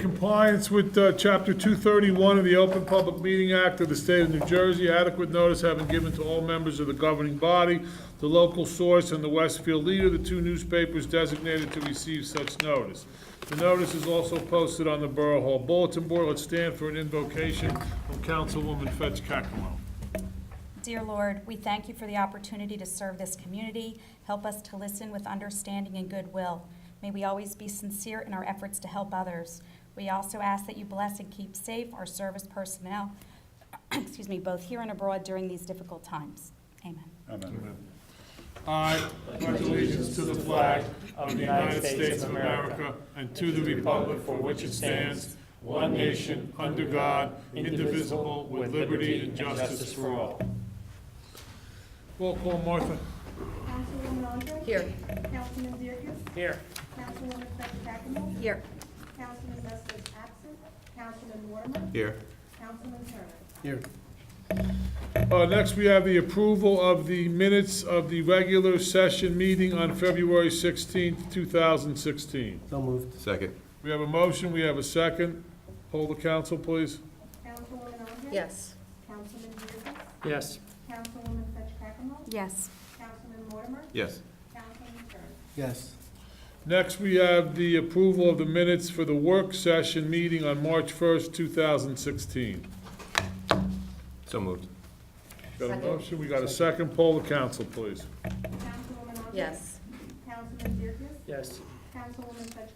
compliance with Chapter 231 of the Open Public Meeting Act of the State of New Jersey, adequate notice having given to all members of the governing body, the local source, and the Westfield Leader, the two newspapers designated to receive such notice. The notice is also posted on the Borough Hall Bulletin Board. Let's stand for an invocation from Councilwoman Fetch Caccamo. Dear Lord, we thank you for the opportunity to serve this community. Help us to listen with understanding and goodwill. May we always be sincere in our efforts to help others. We also ask that you bless and keep safe our service personnel, excuse me, both here and abroad during these difficult times. Amen. Amen. I pledge allegiance to the flag of the United States of America and to the republic for which it stands, one nation, under God, indivisible, with liberty and justice for all. Roll call, Martha. Councilwoman Andre? Here. Councilman Zierkes? Here. Councilwoman Fetch Here. Councilman Nestor absent. Councilman Waterman? Here. Councilman Turner? Here. Next, we have the approval of the minutes of the regular session meeting on February 16th, 2016. So moved. Second. We have a motion, we have a second. Poll the council, please. Councilwoman Andre? Yes. Councilman Zierkes? Yes. Councilwoman Fetch Yes. Councilman Waterman? Yes. Councilman Turner? Yes. Next, we have the approval of the minutes for the work session meeting on March 1st, 2016. So moved. Got a motion, we got a second. Poll the council, please. Councilwoman Andre? Yes. Councilman Zierkes? Yes. Councilwoman Fetch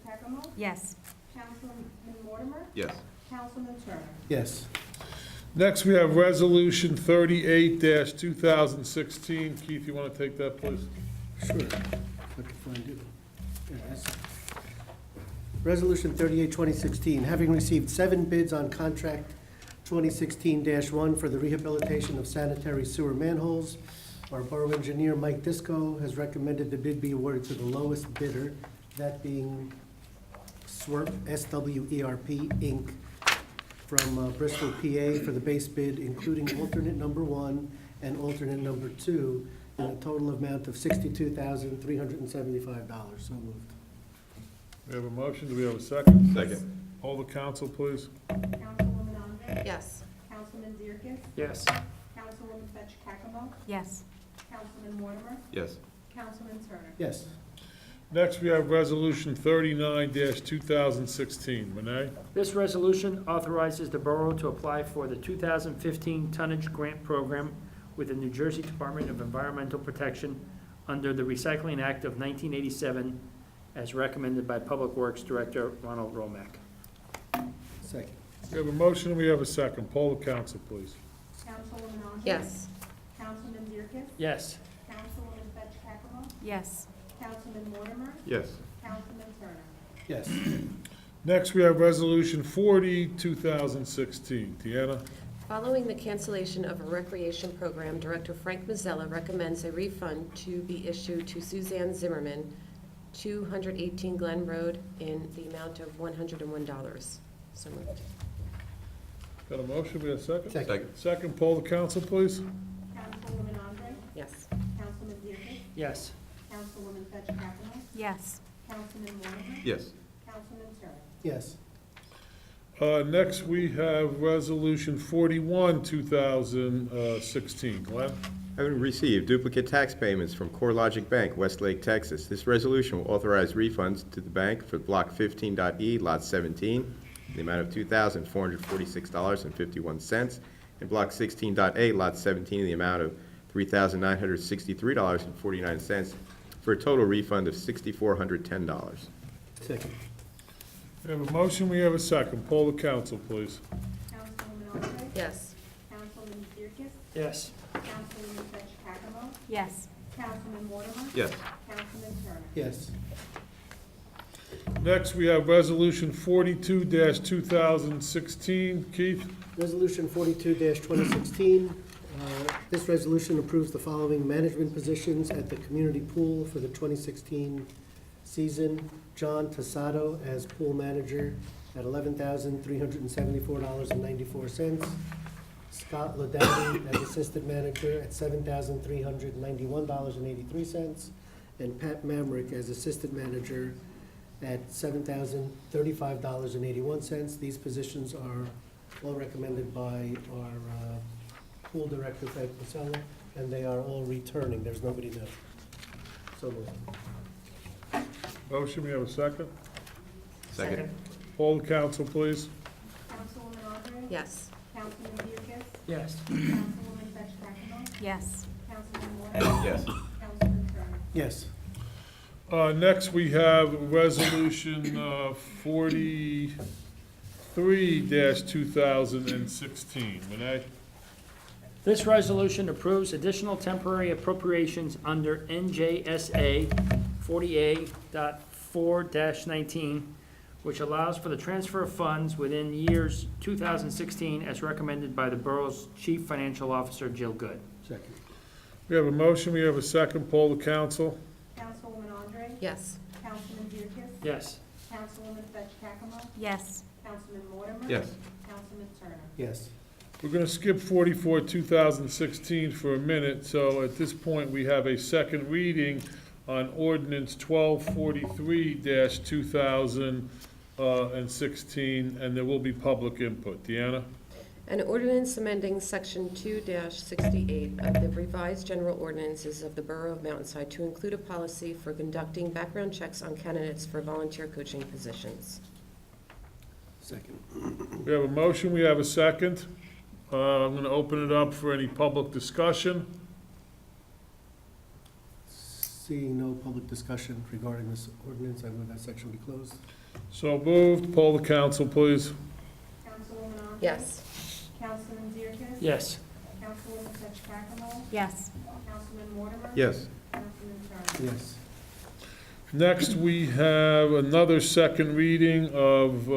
Yes. Councilman Waterman? Yes. Councilman Turner? Yes. Next, we have Resolution 38-2016. Keith, you want to take that, please? Sure. If I can find it. There it is. Resolution 38, 2016, having received 7 bids on contract 2016-1 for the rehabilitation of sanitary sewer manholes, our borough engineer, Mike Disco, has recommended the bid be awarded to the lowest bidder, that being SWERP, SWERP, Inc., from Bristol, PA, for the base bid, including alternate number 1 and alternate number 2, in a total amount of $62,375. So moved. We have a motion, do we have a second? Second. Poll the council, please. Councilwoman Andre? Yes. Councilman Zierkes? Yes. Councilwoman Fetch Yes. Councilman Waterman? Yes. Councilman Turner? Yes. Next, we have Resolution 39-2016. Renee? This resolution authorizes the borough to apply for the 2015 tonnage grant program with the New Jersey Department of Environmental Protection under the Recycling Act of 1987, as recommended by Public Works Director Ronald Romack. Second. We have a motion, we have a second. Poll the council, please. Councilwoman Andre? Yes. Councilman Zierkes? Yes. Councilwoman Fetch Yes. Councilman Waterman? Yes. Councilman Turner? Yes. Next, we have Resolution 40-2016. Deanna? Following the cancellation of a recreation program, Director Frank Mazzella recommends a refund to be issued to Suzanne Zimmerman, 218 Glen Road, in the amount of $101. So moved. Got a motion, we have a second? Second. Second, poll the council, please. Councilwoman Andre? Yes. Councilman Zierkes? Yes. Councilwoman Fetch Yes. Councilman Waterman? Yes. Councilman Turner? Yes. Next, we have Resolution 41-2016. Glenn? Having received duplicate tax payments from CoreLogic Bank, Westlake, Texas, this resolution will authorize refunds to the bank for Block 15.E, Lot 17, in the amount of $2,446.51, and Block 16.A, Lot 17, in the amount of $3,963.49, for a total refund of $6,410. Second. We have a motion, we have a second. Poll the council, please. Councilwoman Andre? Yes. Councilman Zierkes? Yes. Councilwoman Fetch Yes. Councilman Waterman? Yes. Councilman Turner? Yes. Next, we have Resolution 42-2016. Keith? Resolution 42-2016. This resolution approves the following management positions at the community pool for the 2016 season. John Tasato as pool manager at $11,374.94. Scott Ladowdy as assistant manager at $7,391.83. And Pat Mamrick as assistant manager at $7,035.81. These positions are all recommended by our pool director, Frank Masella, and they are all returning. There's nobody new. So moved. Motion, we have a second? Second. Poll the council, please. Councilwoman Andre? Yes. Councilman Dierkes? Yes. Councilwoman Fitch Campbell? Yes. Councilman Moore? Yes. Councilman Turner? Yes. Next, we have Resolution 43-2016. Renee? This resolution approves additional temporary appropriations under NJSA 40A.4-19, which allows for the transfer of funds within years 2016 as recommended by the borough's Chief Financial Officer, Jill Good. Second. We have a motion, we have a second. Poll the council. Councilwoman Andre? Yes. Councilman Dierkes? Yes. Councilwoman Fitch Campbell? Yes. Councilman Mortimer? Yes. Councilman Turner? Yes. We're going to skip 44, 2016 for a minute. So at this point, we have a second reading on ordinance 1243-2016, and there will be public input. Deanna? An ordinance amending Section 2-68 of the revised general ordinances of the Borough of Mountainside to include a policy for conducting background checks on candidates for volunteer coaching positions. Second. We have a motion, we have a second. I'm going to open it up for any public discussion. Seeing no public discussion regarding this ordinance, I move that section be closed. So moved. Poll the council, please. Councilwoman Andre? Yes. Councilman Dierkes? Yes. Councilwoman Fitch Campbell? Yes. Councilman Mortimer? Yes. Councilman Turner? Yes. Next, we have another second reading of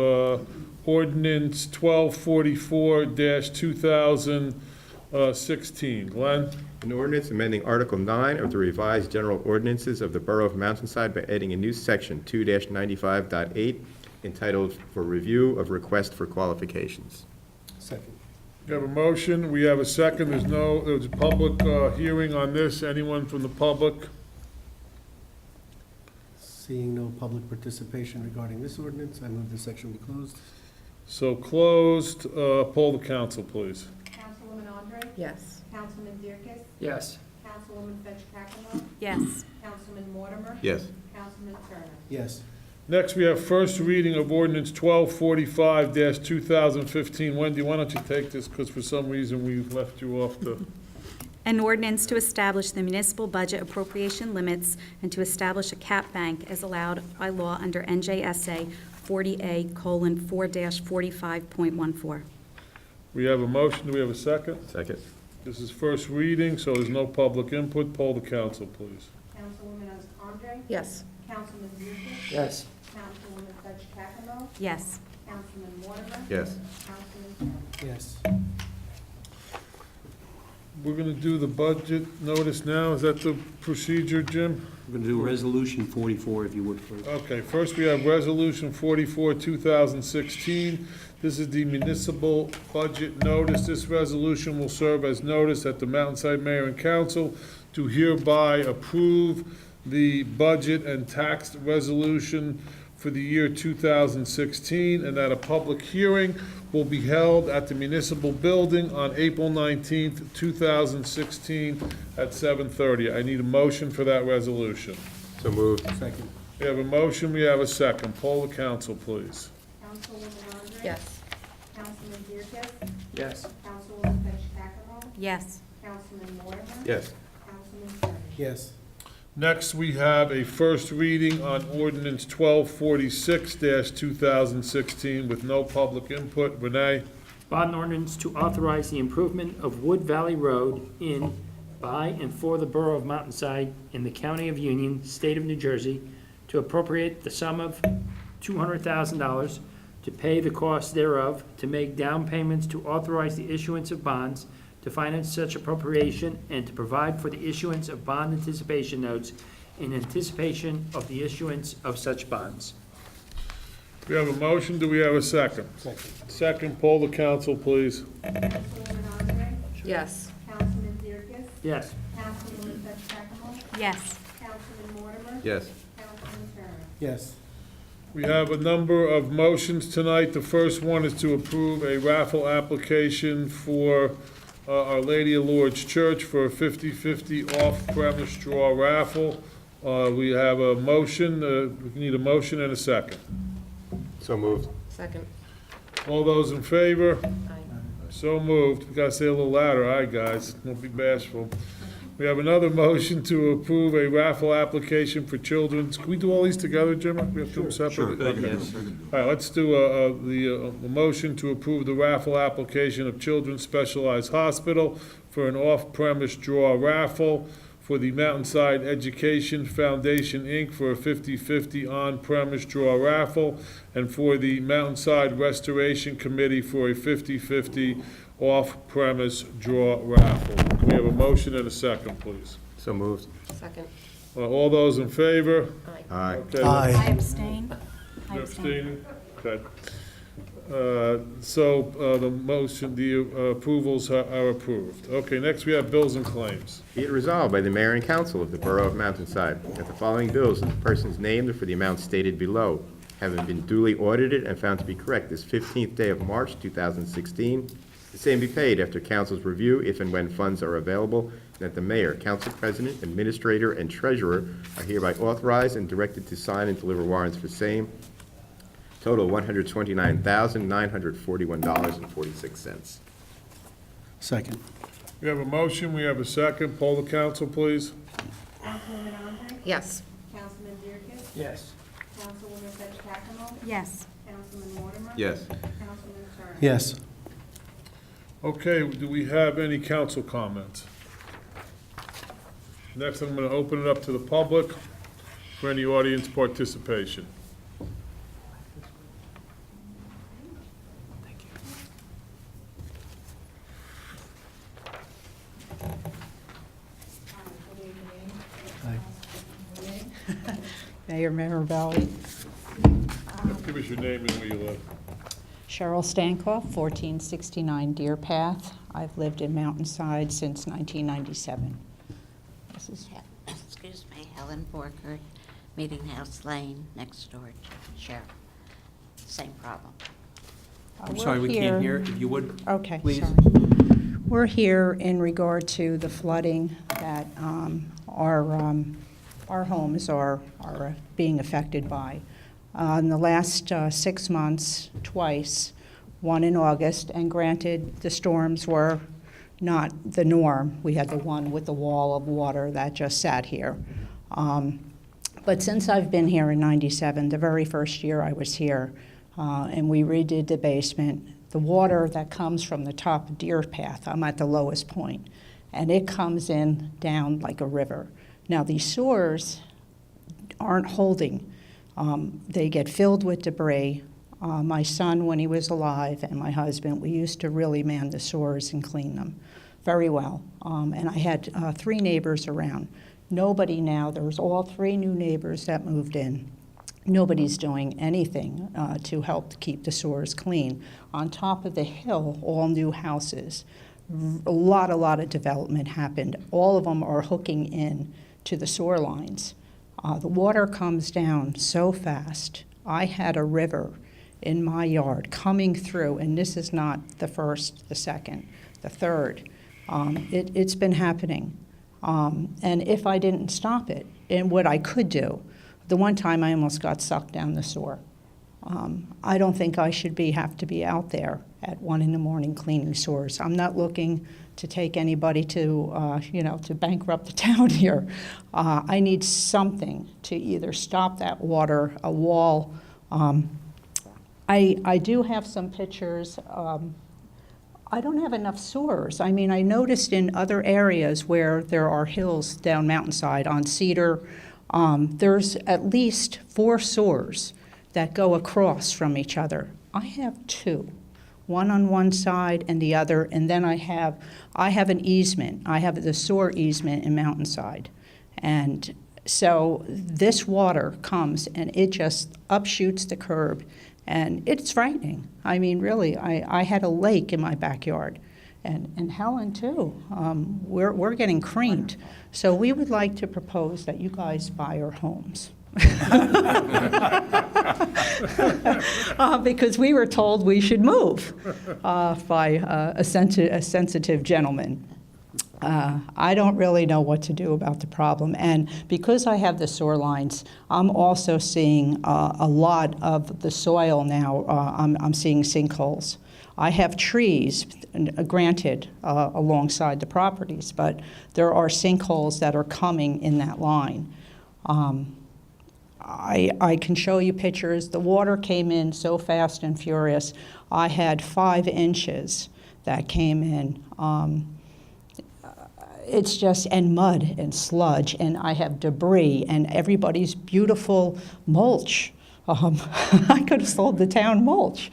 ordinance 1244-2016. Glenn? An ordinance amending Article 9 of the revised general ordinances of the Borough of Mountainside by adding a new section 2-95.8 entitled For Review of Request for Qualifications. Second. We have a motion, we have a second. There's a public hearing on this. Anyone from the public? Seeing no public participation regarding this ordinance, I move this section be closed. So closed. Poll the council, please. Councilwoman Andre? Yes. Councilman Dierkes? Yes. Councilwoman Fitch Campbell? Yes. Councilman Mortimer? Yes. Councilman Turner? Yes. Next, we have first reading of ordinance 1245-2015. Wendy, why don't you take this, because for some reason we left you off the... An ordinance to establish the municipal budget appropriation limits and to establish a cap bank as allowed by law under NJSA 40A:4-45.14. We have a motion, do we have a second? Second. This is first reading, so there's no public input. Poll the council, please. Councilwoman Andre? Yes. Councilman Dierkes? Yes. Councilwoman Fitch Campbell? Yes. Councilman Mortimer? Yes. Councilman Turner? Yes. We're going to do the budget notice now. Is that the procedure, Jim? We're going to do Resolution 44, if you would, please. Okay, first we have Resolution 44, 2016. This is the municipal budget notice. This resolution will serve as notice that the Mountainside Mayor and Council to hereby approve the budget and tax resolution for the year 2016, and that a public hearing will be held at the municipal building on April 19th, 2016 at 7:30. I need a motion for that resolution. So moved. Second. We have a motion, we have a second. Poll the council, please. Councilwoman Andre? Yes. Councilman Dierkes? Yes. Councilwoman Fitch Campbell? Yes. Councilman Mortimer? Yes. Councilman Turner? Yes. Next, we have a first reading on ordinance 1246-2016 with no public input. Renee? Bond ordinance to authorize the improvement of Wood Valley Road in, by, and for the Borough of Mountainside in the County of Union, State of New Jersey, to appropriate the sum of $200,000 to pay the cost thereof, to make down payments, to authorize the issuance of bonds, to finance such appropriation, and to provide for the issuance of bond anticipation notes in anticipation of the issuance of such bonds. We have a motion, do we have a second? Second. Second, poll the council, please. Councilwoman Andre? Yes. Councilman Dierkes? Yes. Councilwoman Fitch Campbell? Yes. Councilman Mortimer? Yes. Councilman Turner? Yes. We have a number of motions tonight. The first one is to approve a raffle application for Our Lady of Lourdes Church for a 50/50 off-premise draw raffle. We have a motion, we need a motion and a second. So moved. Second. All those in favor? Aye. So moved. We gotta say a little louder, all right, guys, don't be bashful. We have another motion to approve a raffle application for children's, can we do all these together, Jim? We have to do them separately? Okay. All right, let's do the motion to approve the raffle application of Children's Specialized Hospital for an off-premise draw raffle for the Mountainside Education Foundation, Inc. for a 50/50 on-premise draw raffle, and for the Mountainside Restoration Committee for a 50/50 off-premise draw raffle. Can we have a motion and a second, please? So moved. Second. All those in favor? Aye. Aye. Okay, I abstain. I You abstain. abstaining? Okay. The motion, the approvals are approved. Okay, next we have bills and claims. Be it resolved by the Mayor and Council of the Borough of Mountainside that the following bills of the persons named for the amounts stated below, having been duly audited and found to be correct this 15th day of March 2016, the same be paid after council's review if and when funds are available, and that the mayor, council president, administrator, and treasurer are hereby authorized and directed to sign and deliver warrants for same. Total $129,941.46. Second. We have a motion, we have a second. Poll the council, please. Councilwoman Andre? Yes. Councilman Dierkes? Yes. Councilwoman Fitch Capital? Yes. Councilman Mortimer? Yes. Councilman Sharp? Yes. Okay, do we have any council comments? Next, I'm going to open it up to the public for any audience participation. Mayor Mirabelli, Give us your name and where you live. Cheryl Stankoff, 1469 Deer Path. I've lived in Mountainside since 1997. This is Excuse me, Helen Borkert, Meeting House Lane, next door to Cheryl. Same problem. I'm sorry, we can't hear, if you would. Okay, Please. sorry. We're here in regard to the flooding that our homes are being affected by. In the last 6 months, twice, one in August, and granted, the storms were not the norm. We had the one with the wall of water that just sat here. But since I've been here in '97, the very first year I was here, and we redid the basement, the water that comes from the top of Deer Path, I'm at the lowest point, and it comes in down like a river. Now, these sewers aren't holding. They get filled with debris. My son, when he was alive, and my husband, we used to really man the sewers and clean them very well. And I had 3 neighbors around. Nobody now, there's all 3 new neighbors that moved in. Nobody's doing anything to help keep the sewers clean. On top of the hill, all new houses. A lot of development happened. All of them are hooking in to the sewer lines. The water comes down so fast. I had a river in my yard coming through, and this is not the first, the second, the third. It's been happening. And if I didn't stop it, and what I could do, the one time I almost got sucked down the sewer. I don't think I should have to be out there at 1 a.m. cleaning sewers. I'm not looking to take anybody to, to bankrupt the town here. I need something to either stop that water, a wall. I do have some pictures. I don't have enough sewers. I mean, I noticed in other areas where there are hills down Mountainside on Cedar, there's at least 4 sewers that go across from each other. I have 2. One on one side and the other, and then I have an easement. I have the sewer easement in Mountainside. And so this water comes and it just upshoots the curb, and it's frightening. I mean, really, I had a lake in my backyard, and Helen too. We're getting creamed. So we would like to propose that you guys buy our homes. Because we were told we should move by a sensitive gentleman. I don't really know what to do about the problem. And because I have the sewer lines, I'm also seeing a lot of the soil now. I'm seeing sinkholes. I have trees, granted, alongside the properties, but there are sinkholes that are coming in that line. I can show you pictures. The water came in so fast and furious. I had 5 inches that came in. It's just, and mud and sludge, and I have debris and everybody's beautiful mulch. I could have sold the town mulch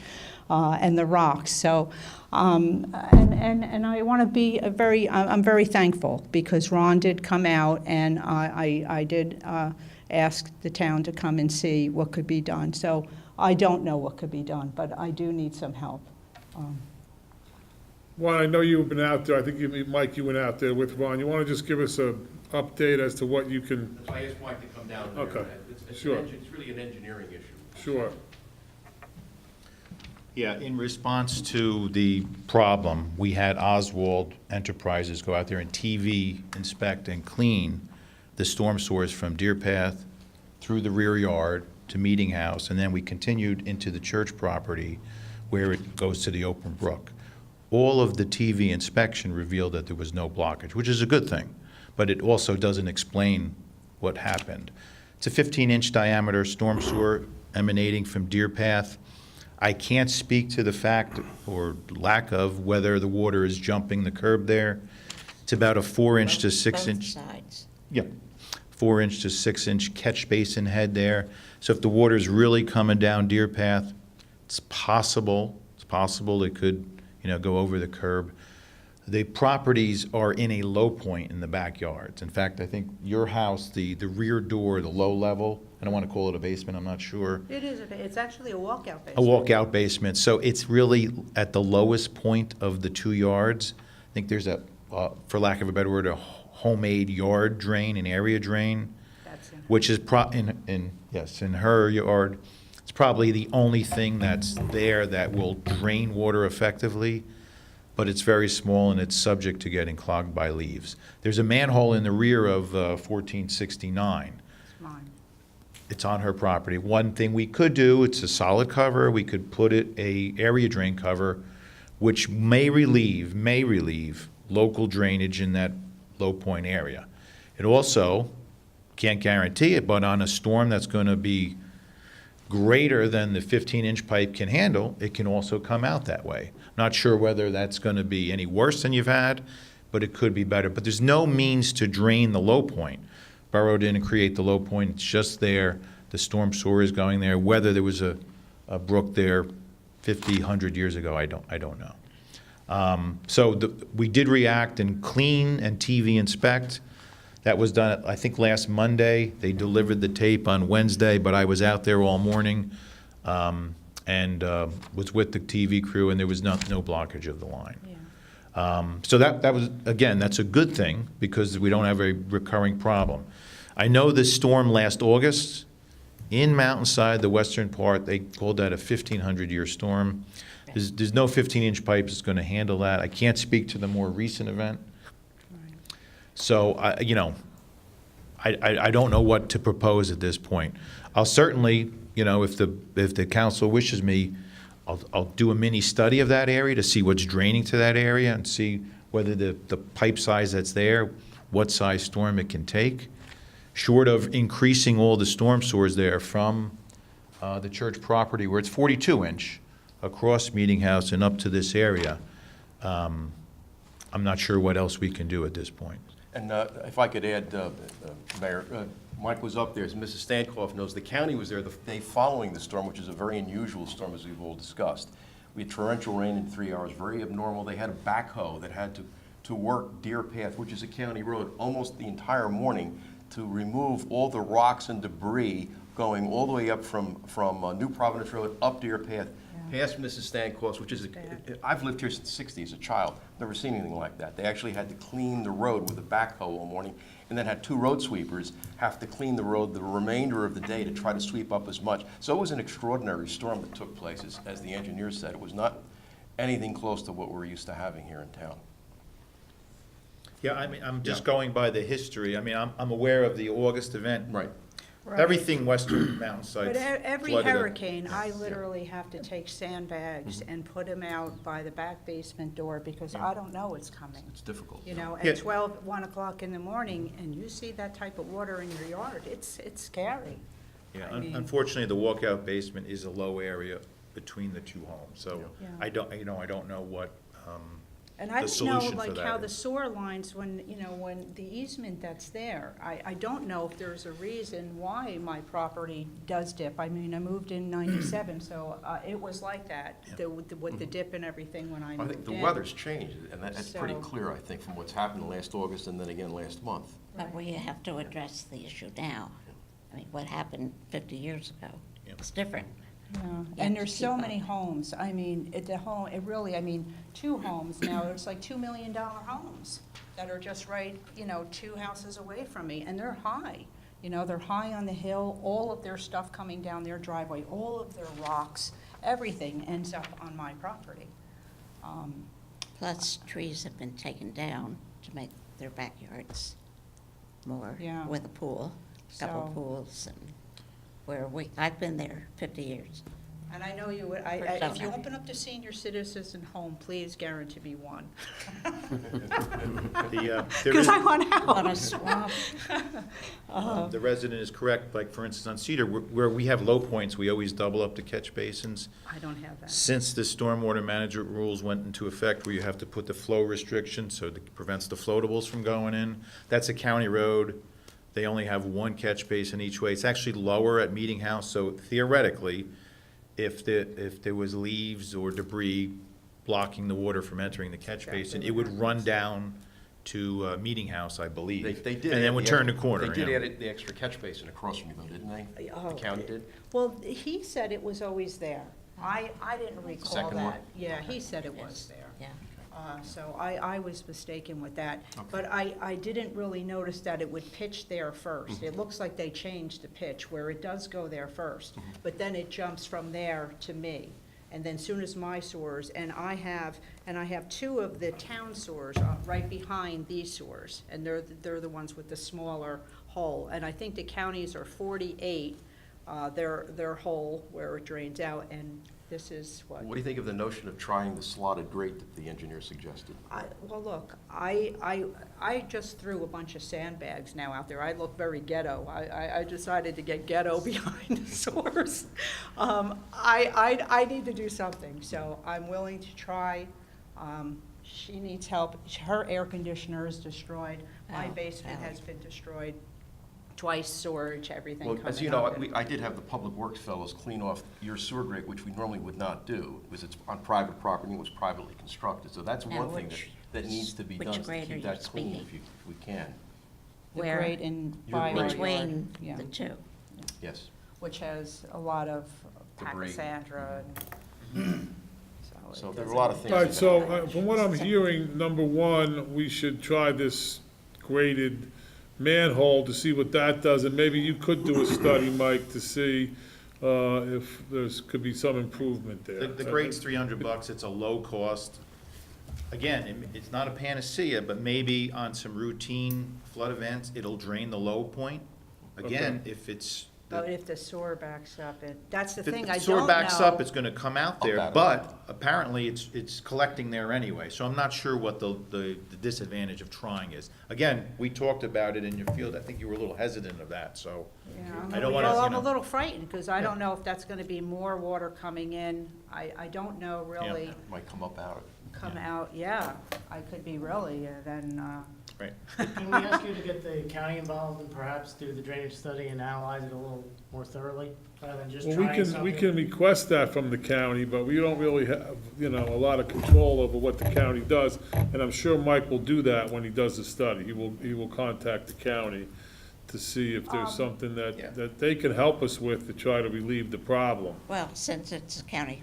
and the rocks. So, and I want to be I'm very thankful because Ron did come out, and I did ask the town to come and see what could be done. So I don't know what could be done, but I do need some help. Ron, I know you've been out there. I think Mike, you went out there with Ron. You want to just give us an update as to what you can? I asked Mike to come down there. Okay. Sure. It's really an engineering issue. Sure. Yeah, in response to the problem, we had Oswald Enterprises go out there and TV inspect and clean the storm source from Deer Path through the rear yard to Meeting House, and then we continued into the church property where it goes to the open brook. All of the TV inspection revealed that there was no blockage, which is a good thing, but it also doesn't explain what happened. It's a 15-inch diameter storm sewer emanating from Deer Path. I can't speak to the fact or lack of whether the water is jumping the curb there. It's about a 4-inch to 6-inch. Both sides. Yeah, 4-inch to 6-inch catch basin head there. So if the water's really coming down Deer Path, it's possible it could, go over the curb. The properties are in a low point in the backyards. In fact, I think your house, the rear door, the low level, I don't want to call it a basement, I'm not sure. It is. It's actually a walkout basement. A walkout basement. So it's really at the lowest point of the 2 yards. I think there's for lack of a better word, a homemade yard drain, an area drain, which is in her yard. It's probably the only thing that's there that will drain water effectively, but it's very small and it's subject to getting clogged by leaves. There's a manhole in the rear of 1469. It's mine. It's on her property. One thing we could do, it's a solid cover, we could put it a area drain cover, which may relieve local drainage in that low point area. It also, can't guarantee it, but on a storm that's going to be greater than the 15-inch pipe can handle, it can also come out that way. Not sure whether that's going to be any worse than you've had, but it could be better. But there's no means to drain the low point. Borough didn't create the low point, it's just there. The storm sewer is going there. Whether there was a brook there 50, 100 years ago, I don't know. We did react and clean and TV inspect. That was done, I think, last Monday. They delivered the tape on Wednesday, but I was out there all morning and was with the TV crew, and there was no blockage of the line. Yeah. So that was, again, that's a good thing because we don't have a recurring problem. I know this storm last August in Mountainside, the western part, they called that a 1,500-year storm. There's no 15-inch pipe that's going to handle that. I can't speak to the more recent event. So, I don't know what to propose at this point. I'll certainly, if the council wishes me, I'll do a mini study of that area to see what's draining to that area and see whether the pipe size that's there, what size storm it can take. Short of increasing all the storm sewers there from the church property where it's 42-inch across Meeting House and up to this area, I'm not sure what else we can do at this point. And if I could add, Mayor, Mike was up there, as Mrs. Stankoff knows, the county was there the day following the storm, which is a very unusual storm, as we've all discussed. We had torrential rain in 3 hours, very abnormal. They had a backhoe that had to work Deer Path, which is a county road, almost the entire morning to remove all the rocks and debris going all the way up from New Providence Road up Deer Path. past Mrs. Stankoff's, which is, I've lived here since the 60s as a child, never seen anything like that. They actually had to clean the road with a backhoe all morning, and then had 2 road sweepers have to clean the road the remainder of the day to try to sweep up as much. So it was an extraordinary storm that took place, as the engineer said. It was not anything close to what we're used to having here in town. Yeah, I mean, I'm just going by the history. I mean, I'm aware of the August event. Right. Everything western Mountainside But every flooded up. hurricane, I literally have to take sandbags and put them out by the back basement door because I don't know it's coming. It's difficult. You know, Yeah. at 12, 1 o'clock in the morning, and you see that type of water in your yard, it's scary. Yeah, I mean- unfortunately, the walkout basement is a low area between the 2 homes, so Yeah. I don't know what, And the I don't know, solution for like, that how the is. sewer lines, when the easement that's there, I don't know if there's a reason why my property does dip. I mean, I moved in 97, so it was like that, with the dip and everything when I I moved think in. the weather's changed, and that's pretty So- clear, I think, from what's happened last August and then again last month. But we have to address the issue now. I mean, what happened 50 years ago? Yep. It's different. Yeah, have and to there's so keep many up. homes. I mean, it really, I mean, 2 homes now, it's like $2 million homes that are just right, 2 houses away from me, and they're high. They're high on the hill, all of their stuff coming down their driveway, all of their rocks, everything ends up on my property. Plus, trees have been taken down to make their backyards more Yeah. with a pool, a couple So- pools, and I've been there 50 years. And I know you would, For if you summer. open up the senior citizen home, please guarantee me one. There Because is- I want On a out. swamp, the resident is correct, like, for instance, on Cedar, where we have low points, we always double up the catch basins. I don't have that. Since the stormwater management rules went into effect, where you have to put the flow restriction, so it prevents the floatables from going in, that's a county road. They only have 1 catch basin each way. It's actually lower at Meeting House, so theoretically, if there was leaves or debris blocking the water from entering the catch Exactly basin, what it would run happens. down to Meeting House, I believe. They did. And add then would the turn the ex- corner, They did yeah. add the extra catch basin across from you, though, didn't they? Oh, The county did? Well, he said it was always there. I didn't recall second one? that. Yeah, he said it was there. yeah. So I was mistaken with that. But I didn't really notice that it would pitch there first. It looks like they changed the pitch where it does go there first, but then it jumps from there to me. And then soon as my sewers, and I have 2 of the town sewers right behind these sewers, and they're the ones with the smaller hole. And I think the counties are 48, their hole where it drains out, and this is what? What do you think of the notion of trying the slotted grate that the engineer suggested? Well, look, I just threw a bunch of sandbags now out there. I look very ghetto. I decided to get ghetto behind the source. I need to do something, so I'm willing to try. She needs help. Her air conditioner is destroyed. My Oh, basement Ally. has been destroyed twice, storage, everything Well, coming as you know, up. I did have the public works fellows clean off your sewer grate, which we normally would not do, because it's on private property and was privately constructed. So that's Now, one thing which- that needs to be which done, is to grade are keep you that clean speaking? if we can. The Where? grate in Your by our grate. yard, Between yeah, the 2. Yes. which has a lot of Debris. pachysandra and. So it there are a doesn't- lot of things. All right, that- so from what I'm hearing, number 1, we should try this graded manhole to see what that does, and maybe you could do a study, Mike, to see if could be some improvement there. The grade's $300, it's a low cost. Again, it's not a panacea, but maybe on some routine flood events, it'll drain the low point. Again, if it's, But if the sewer backs up, that's the if thing, I the don't sewer know. backs up, it's gonna come out there, Up out of but apparently it's collecting there anyway, so I'm not sure what the disadvantage of trying is. Again, we talked about it in your field, I think you were a little hesitant of that, so. Yeah, I don't wanna, well, you I'm a know- little frightened, because I Yeah. don't know if that's gonna be more water coming in. I don't know really It might come up out of it. come out, yeah, I could be really, Right. Can we ask you to get the county involved and perhaps do the drainage study and analyze it a little more thoroughly, rather than just Well, trying we something? can request that from the county, but we don't really have, a lot of control over what the county does. And I'm sure Mike will do that when he does the study. He will contact the county to see if there's something that they can help us with to try to relieve the problem. Well, since it's a county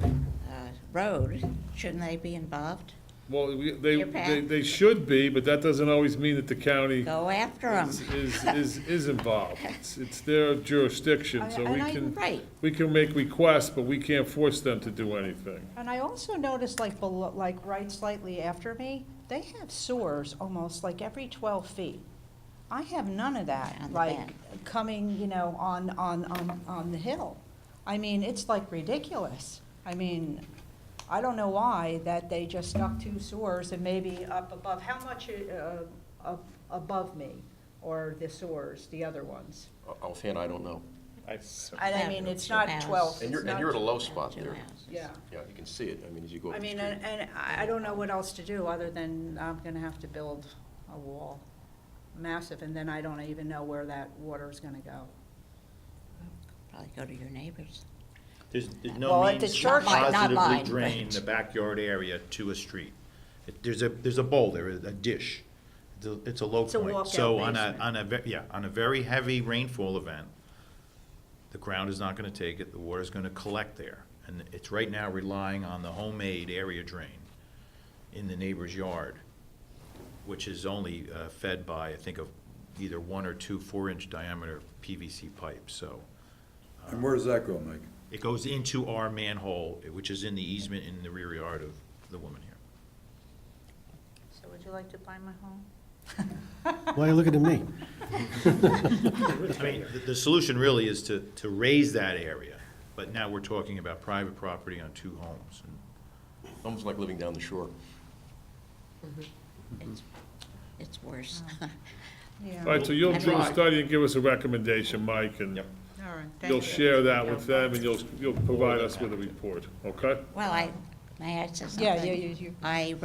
road, shouldn't they be involved? Well, Your path. they should be, but that doesn't always mean that the county Go after them. is involved. It's their jurisdiction, so Right. we can make requests, but we can't force them to do anything. And I also noticed like below, like right slightly after me, they have sewers almost like every 12 feet. I have none of that, On the like back. coming, on the hill. I mean, it's like ridiculous. I mean, I don't know why that they just stuck two sewers and maybe up above, how much, up above me, or the sewers, the other ones? Offhand, I don't know. I mean, it's not 12. And you're at a low spot there. Yeah. Yeah, you can see it, I mean, as you go up I the mean, street. and I don't know what else to do, other than I'm gonna have to build a wall, massive, and then I don't even know where that water's gonna go. Probably go to your neighbors. There's Well, no at the means to church- Not positively mine, drain but- the backyard area to a street. There's a bowl there, a dish. It's a low It's a point. walkout So basement. on a very heavy rainfall event, the ground is not gonna take it, the water's gonna collect there. And it's right now relying on the homemade area drain in the neighbor's yard, which is only fed by, I think, of either one or two 4-inch diameter PVC pipes, so. And where does that go, Mike? It goes into our manhole, which is in the easement in the rear yard of the woman here. So would you like to buy my home? Why are you looking at me? I mean, the solution really is to raise that area, but now we're talking about private property on two homes. Almost like living down the shore. It's worse. Yeah. All right, so you'll I do a mean- study and give us a recommendation, Mike, and All right, thank you'll you. share that with them, and you'll provide us with a report, okay? Well, may I say something? Yeah, you. I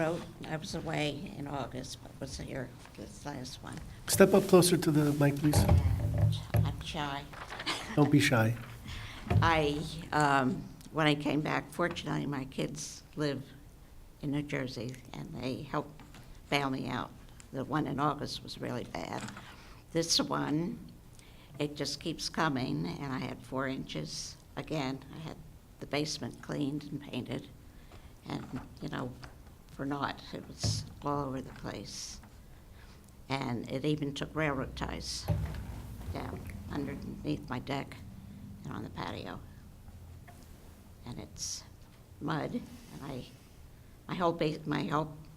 was away in August, but was here this last one. Step up closer to the mic, please. And I'm shy. Don't be shy. When I came back, fortunately, my kids live in New Jersey, and they helped bail me out. The one in August was really bad. This one, it just keeps coming, and I had 4 inches. Again, I had the basement cleaned and painted, and, for naught. It was all over the place. And it even took railroad ties down underneath my deck and on the patio. And it's mud, and my whole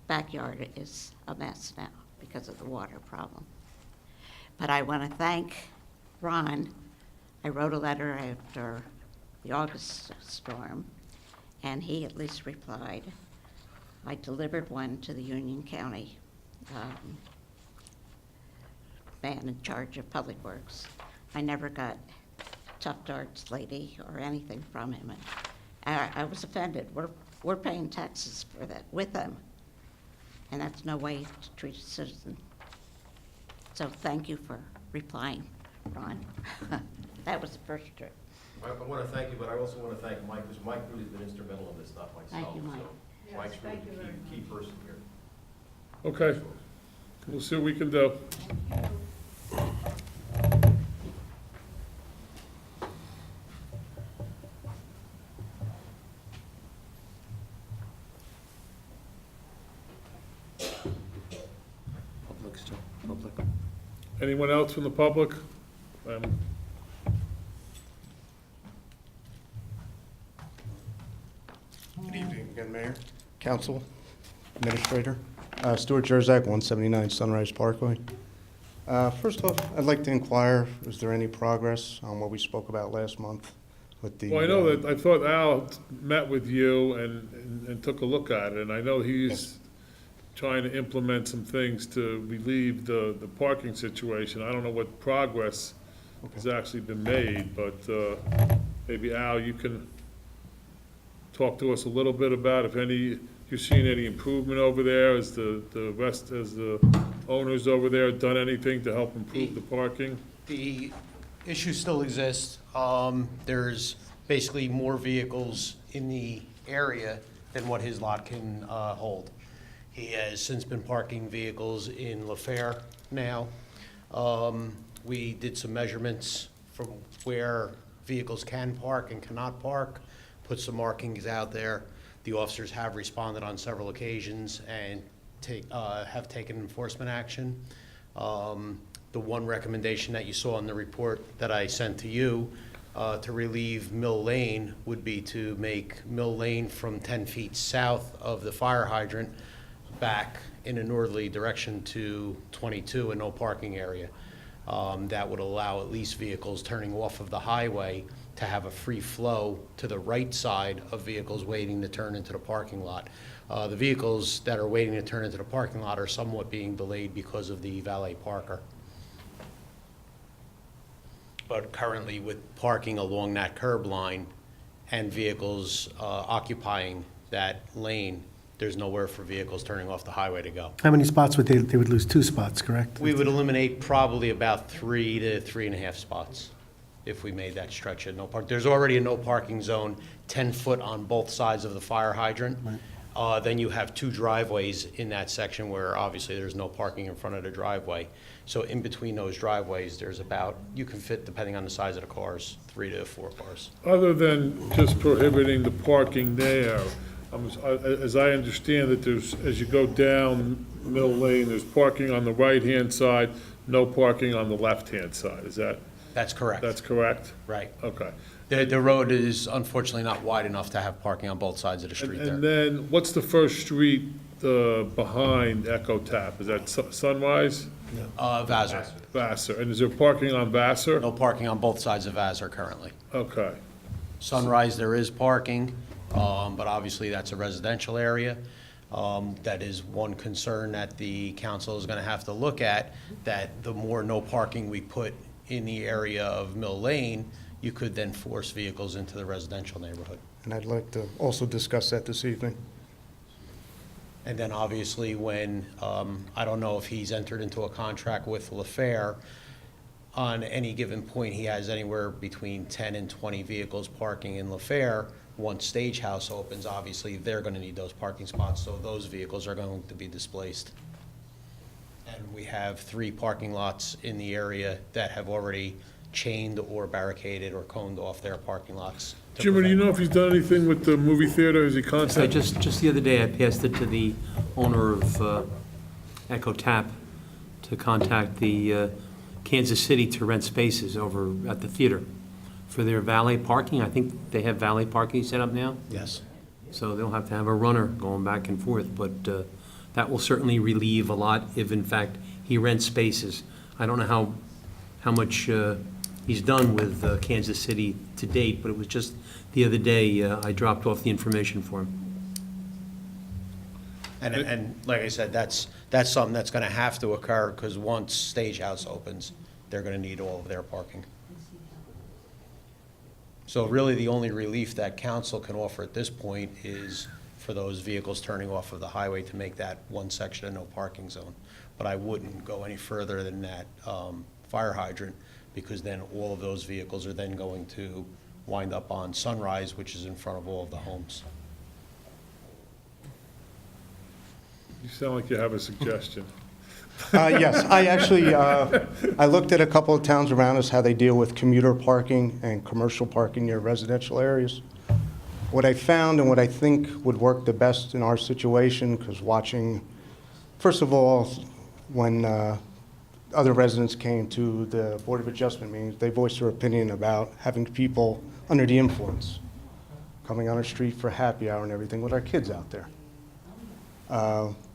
backyard is a mess now because of the water problem. But I want to thank Ron. I wrote a letter after the August storm, and he at least replied. I delivered one to the Union County man in charge of Public Works. I never got tough darts lady or anything from him. And I was offended. We're paying taxes for that with them, and that's no way to treat a citizen. So thank you for replying, Ron. That was the first trip. I want to thank you, but I also want to thank Mike, because Mike really has been instrumental in this stuff myself. Thank you, Mike. So Mike's really the key person here. Okay, we'll see what we can do. Public still, public. Anyone else from the public? Good evening again, Mayor, Council, Administrator. Stuart Jerzak, 179 Sunrise Parkway. First off, I'd like to inquire, is there any progress on what we spoke about last month with the... Well, I know that, I thought Al met with you and took a look at it, and I know he's trying to implement some things to relieve the parking situation. I don't know what progress has actually been made, but maybe Al, you can talk to us a little bit about if you've seen any improvement over there, as the owners over there done anything to help improve the parking? The issue still exists. There's basically more vehicles in the area than what his lot can hold. He has since been parking vehicles in LaFair now. We did some measurements from where vehicles can park and cannot park, put some markings out there. The officers have responded on several occasions and have taken enforcement action. The one recommendation that you saw in the report that I sent to you to relieve Mill Lane would be to make Mill Lane from 10 feet south of the fire hydrant back in a northerly direction to 22, a no parking area. That would allow at least vehicles turning off of the highway to have a free flow to the right side of vehicles waiting to turn into the parking lot. The vehicles that are waiting to turn into the parking lot are somewhat being delayed because of the valet parker. But currently, with parking along that curb line and vehicles occupying that lane, there's nowhere for vehicles turning off the highway to go. How many spots would they would lose 2 spots, correct? We would eliminate probably about 3 to 3.5 spots if we made that stretch of no park. There's already a no parking zone, 10 foot on both sides of the fire hydrant. Then you have 2 driveways in that section where obviously there's no parking in front of the driveway. So in between those driveways, there's about, you can fit, depending on the size of the cars, 3 to 4 cars. Other than just prohibiting the parking there, as I understand it, there's, as you go down Mill Lane, there's parking on the right-hand side, no parking on the left-hand side. Is that? That's correct. That's correct? Right. Okay. The road is unfortunately not wide enough to have parking on both sides of the street there. And then, what's the first street behind Echo Tap? Is that Sunrise? Vassar. Vassar. And is there parking on Vassar? No parking on both sides of Vassar currently. Okay. Sunrise, there is parking, but obviously that's a residential area. That is one concern that the council is going to have to look at, that the more no parking we put in the area of Mill Lane, you could then force vehicles into the residential neighborhood. And I'd like to also discuss that this evening. And then obviously when, I don't know if he's entered into a contract with LaFair, on any given point, he has anywhere between 10 and 20 vehicles parking in LaFair. Once Stage House opens, obviously, they're going to need those parking spots, so those vehicles are going to be displaced. And we have 3 parking lots in the area that have already chained or barricaded or coned off their parking lots. Jimmy, do you know if he's done anything with the movie theater? Is he I contacted? just the other day, I passed it to the owner of Echo Tap to contact the Kansas City to rent spaces over at the theater for their valet parking. I think they have valet parking set up now, Yes. so they'll have to have a runner going back and forth, but that will certainly relieve a lot if, in fact, he rents spaces. I don't know how much he's done with Kansas City to date, but it was just the other day I dropped off the information for him. And like I said, that's something that's going to have to occur, because once Stage House opens, they're going to need all of their parking. So really, the only relief that council can offer at this point is for those vehicles turning off of the highway to make that one section a no parking zone. But I wouldn't go any further than that fire hydrant, because then all of those vehicles are then going to wind up on Sunrise, which is in front of all of the homes. You sound like you have a suggestion. Yes, I actually, I looked at a couple of towns around us, how they deal with commuter parking and commercial parking near residential areas. What I found and what I think would work the best in our situation, because watching, first of all, when other residents came to the Board of Adjustment meetings, they voiced their opinion about having people under the influence, coming on our street for happy hour and everything with our kids out there.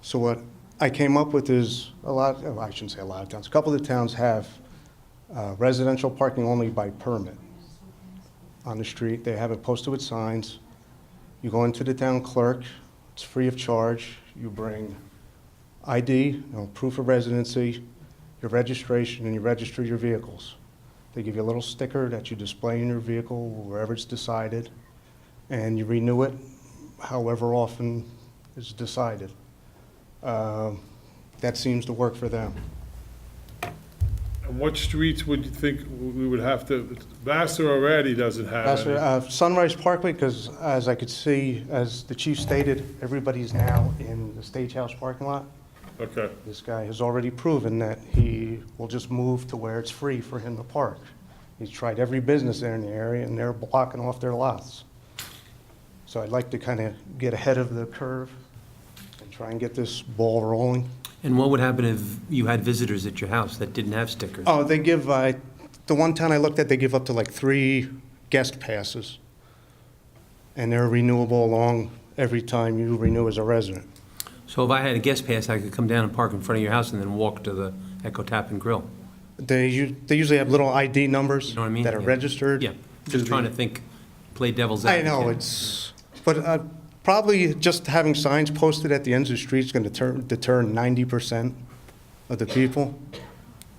So what I came up with is I shouldn't say a lot of towns, a couple of the towns have residential parking only by permit on the street. They have it posted with signs. You go into the town clerk, it's free of charge. You bring ID, proof of residency, your registration, and you register your vehicles. They give you a little sticker that you display in your vehicle wherever it's decided, and you renew it however often is decided. That seems to work for them. And what streets would you think we would have to, Vassar already doesn't have any. Sunrise Parkway, because as I could see, as the chief stated, everybody's now in the Stage House parking lot. Okay. This guy has already proven that he will just move to where it's free for him to park. He's tried every business there in the area, and they're blocking off their lots. So I'd like to kind of get ahead of the curve and try and get this ball rolling. And what would happen if you had visitors at your house that didn't have stickers? Oh, they give, the one town I looked at, they give up to like 3 guest passes. And they're renewable along every time you renew as a resident. So if I had a guest pass, I could come down and park in front of your house and then walk to the Echo Tap and Grill. They usually have little ID numbers You know what I mean? that are Yeah. registered. Yeah, just trying to think, play devil's I advocate. know, but probably just having signs posted at the ends of the street is going to deter 90% of the people.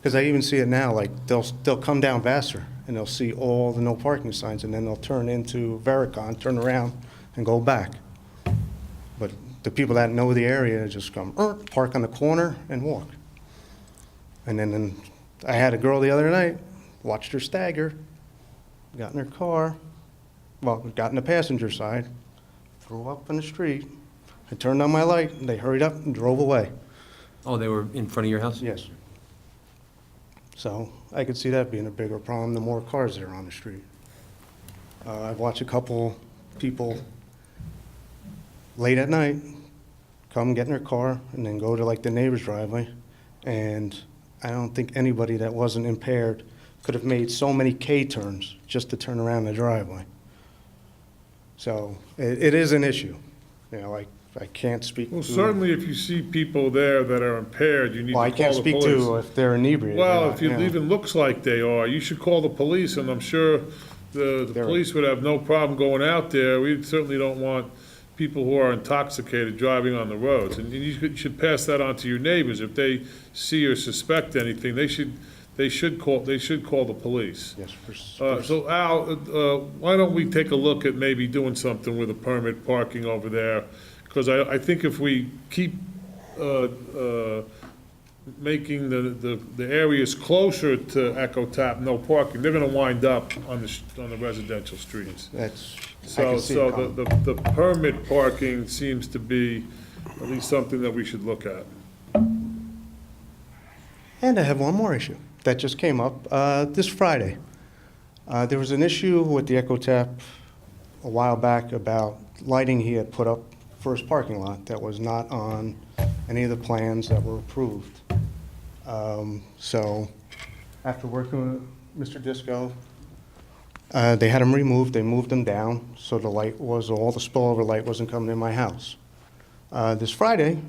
Because I even see it now, like, they'll come down Vassar, and they'll see all the no parking signs, and then they'll turn into Vericon, turn around, and go back. But the people that know the area just come, park on the corner and walk. And then I had a girl the other night, watched her stagger, got in her car, well, got in the passenger side, drove up in the street, I turned on my light, and they hurried up and drove away. Oh, they were in front of your house? Yes. So I could see that being a bigger problem, the more cars that are on the street. I've watched a couple people late at night come get in their car and then go to like the neighbor's driveway. And I don't think anybody that wasn't impaired could have made so many K-turns just to turn around the driveway. So it is an issue. You know, I can't speak to. Well, certainly if you see people there that are impaired, you need to Well, call I the can't police. speak to if they're inebriated. or Well, not, if it you know. even looks like they are, you should call the police, and I'm sure the police would have no problem going out there. We certainly don't want people who are intoxicated driving on the roads, and you should pass that on to your neighbors. If they see or suspect anything, they should call the police. Yes, So Al, why don't we take a look at maybe doing something with the permit parking over there? Because I think if we keep making the areas closer to Echo Tap, no parking, they're gonna wind up on the residential streets. That's, I So, can see it so coming. the permit parking seems to be at least something that we should look at. And I have one more issue that just came up this Friday. There was an issue with the Echo Tap a while back about lighting he had put up for his parking lot that was not on any of the plans that were approved. So after working with Mr. Disco, they had them removed, they moved them down, so all the spillover light wasn't coming in my house. This Friday,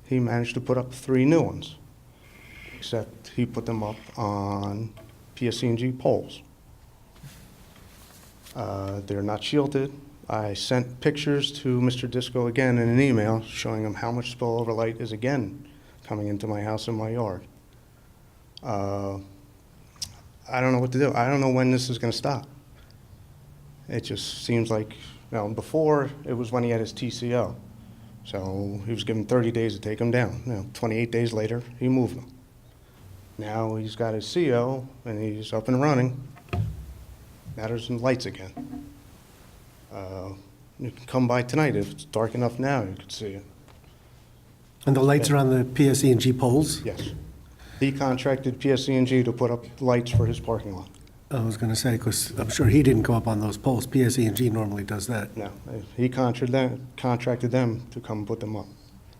he managed to put up 3 new ones, except he put them up on PSC&G poles. They're not shielded. I sent pictures to Mr. Disco again in an email showing him how much spillover light is again coming into my house and my yard. I don't know what to do. I don't know when this is going to stop. It just seems like, before it was when he had his TCO. So he was given 30 days to take them down. 28 days later, he moved them. Now he's got his CO and he's up and running. Now there's some lights again. You can come by tonight. If it's dark enough now, you can see it. And the lights are on the PSE&G poles? Yes. He contracted PSC&G to put up lights for his parking lot. I was going to say, because I'm sure he didn't go up on those poles. PSE&G normally does that. No, he contracted them to come put them up,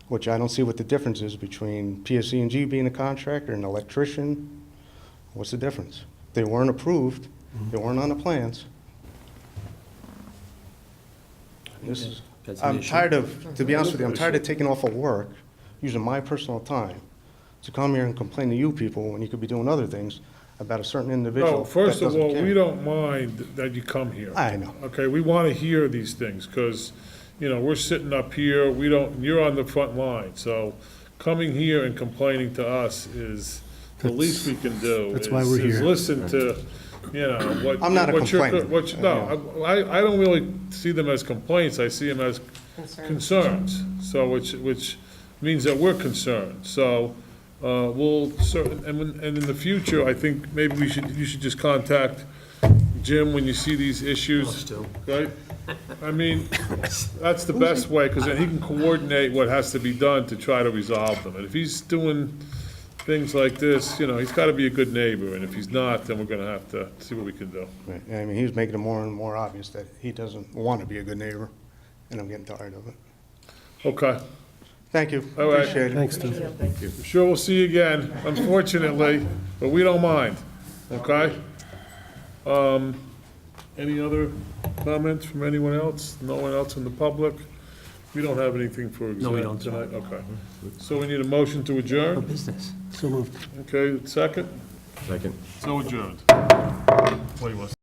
which I don't see what the difference is between PSC&G being a contractor and an electrician. What's the difference? They weren't approved. They weren't on the plans. I'm tired of, to be honest with you, I'm tired of taking off of work, using my personal time to come here and complain to you people when you could be doing other things about a certain individual. No, first that of doesn't all, care. we don't mind that you come here. I know. Okay, we want to hear these things, because, we're sitting up here, you're on the front line, so coming here and complaining to us is the least we can do. That's why we're is here. listen to, what. I'm not a what your- complainant. No, I don't really see them as complaints, I see them as concerns, so, which means that we're concerned, so, and in the future, I think maybe you should just contact Jim when you see these issues, right? I mean, that's the best way, because then he can coordinate what has to be done to try to resolve them. And if he's doing things like this, he's got to be a good neighbor, and if he's not, then we're going to have to see what we can do. Right. I mean, he's making it more and more obvious that he doesn't want to be a good neighbor. and I'm getting tired of it. Okay. Thank you. All right. Appreciate it. Thanks, Steve. I'm sure we'll see you again, unfortunately, but we don't mind, okay? Any other comments from anyone else? No one else in the public? We don't have anything for No, we exec don't, sir. tonight, okay. So we need a motion to adjourn? Business. So moved. Okay, second? Second. So adjourned. What do you want?